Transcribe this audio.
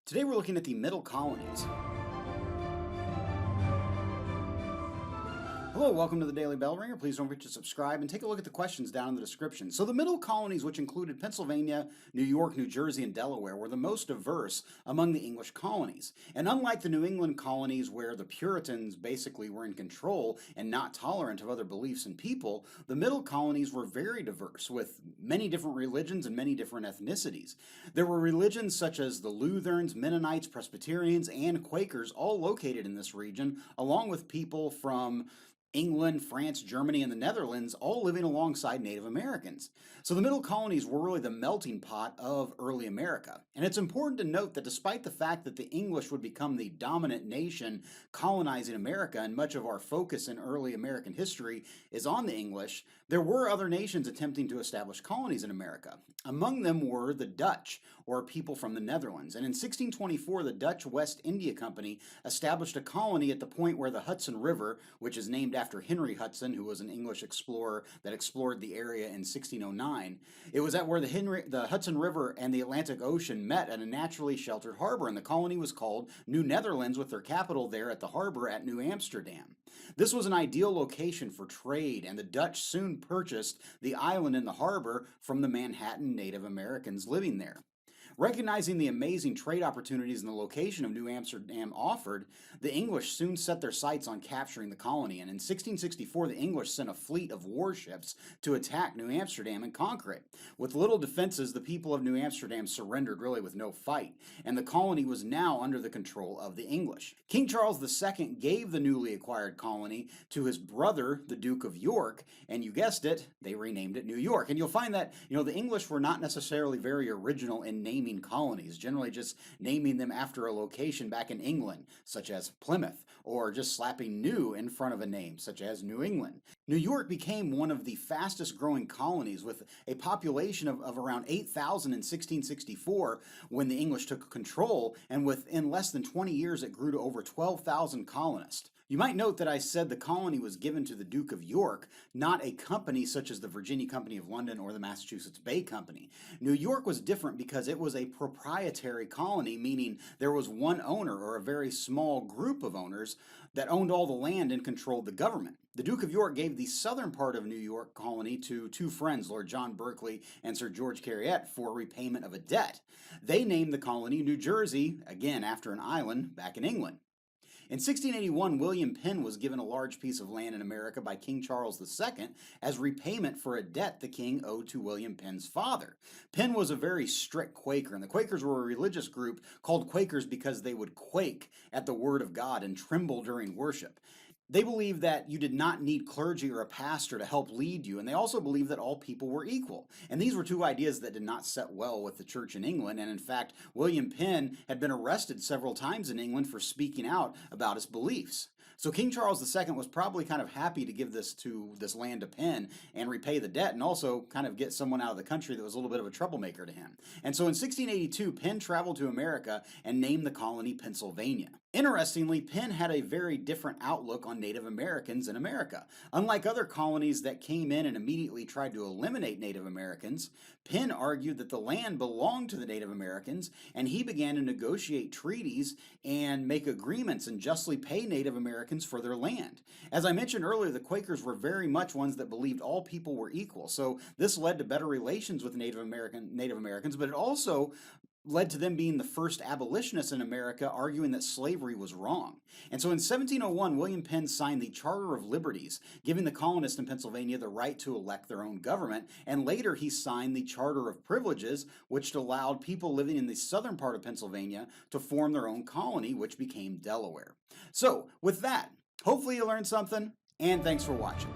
Today we're looking at the Middle Colonies. Hello, welcome to the Daily Bellringer. Please don't forget to subscribe and take a look at the questions down in the description. So the Middle Colonies, which included Pennsylvania, New York, New Jersey, and Delaware, were the most diverse among the English colonies. And unlike the New England colonies where the Puritans basically were in control and not tolerant of other beliefs and people, the Middle Colonies were very diverse with many different religions and many different ethnicities. There were religions such as the Lutherans, Mennonites, Presbyterians, and Quakers all located in this region, along with people from England, France, Germany, and the Netherlands, all living alongside Native Americans. So the Middle Colonies were really the melting pot of early America. And it's important to note that despite the fact that the English would become the dominant nation colonizing America, and much of our focus in early American history is on the English, there were other nations attempting to establish colonies in America. Among them were the Dutch, or people from the Netherlands. And in 1624, the Dutch West India Company established a colony at the point where the Hudson River, which is named after Henry Hudson, who was an English explorer that explored the area in 1609. It was at where the Hudson River and the Atlantic Ocean met at a naturally sheltered harbor, and the colony was called New Netherlands, with their capital there at the harbor at New Amsterdam. This was an ideal location for trade, and the Dutch soon purchased the island in the harbor from the Manhattan Native Americans living there. Recognizing the amazing trade opportunities and the location of New Amsterdam offered, the English soon set their sights on capturing the colony, and in 1664 the English sent a fleet of warships to attack New Amsterdam and conquer it. With little defenses, the people of New Amsterdam surrendered really with no fight, and the colony was now under the control of the English. King Charles II gave the newly acquired colony to his brother, the Duke of York, and you guessed it, they renamed it New York. And you'll find that, the English were not necessarily very original in naming colonies, generally just naming them after a location back in England, such as Plymouth, or just slapping new in front of a name, such as New England. New York became one of the fastest growing colonies with a population of around 8,000 in 1664 when the English took control, and within less than 20 years it grew to over 12,000 colonists. You might note that I said the colony was given to the Duke of York, not a company such as the Virginia Company of London or the Massachusetts Bay Company. New York was different because it was a proprietary colony, meaning there was one owner or a very small group of owners that owned all the land and controlled the government. The Duke of York gave the southern part of New York colony to two friends, Lord John Berkeley and Sir George Carriet, for repayment of a debt. They named the colony New Jersey, again after an island back in England. In 1681, William Penn was given a large piece of land in America by King Charles II as repayment for a debt the king owed to William Penn's father. Penn was a very strict Quaker, and the Quakers were a religious group called Quakers because they would quake at the word of God and tremble during worship. They believed that you did not need clergy or a pastor to help lead you, and they also believed that all people were equal. And these were two ideas that did not set well with the church in England, and in fact, William Penn had been arrested several times in England for speaking out about his beliefs. So King Charles II was probably kind of happy to give this land to Penn and repay the debt, and also kind of get someone out of the country that was a little bit of a troublemaker to him. And so in 1682, Penn traveled to America and named the colony Pennsylvania. Interestingly, Penn had a very different outlook on Native Americans in America. Unlike other colonies that came in and immediately tried to eliminate Native Americans, Penn argued that the land belonged to the Native Americans, and he began to negotiate treaties and make agreements and justly pay Native Americans for their land. As I mentioned earlier, the Quakers were very much ones that believed all people were equal, so this led to better relations with Native Americans, but it also led to them being the first abolitionists in America, arguing that slavery was wrong. And so in 1701, William Penn signed the Charter of Liberties, giving the colonists in Pennsylvania the right to elect their own government, and later he signed the Charter of Privileges, which allowed people living in the southern part of Pennsylvania to form their own colony, which became Delaware. So with that, hopefully you learned something, and thanks for watching.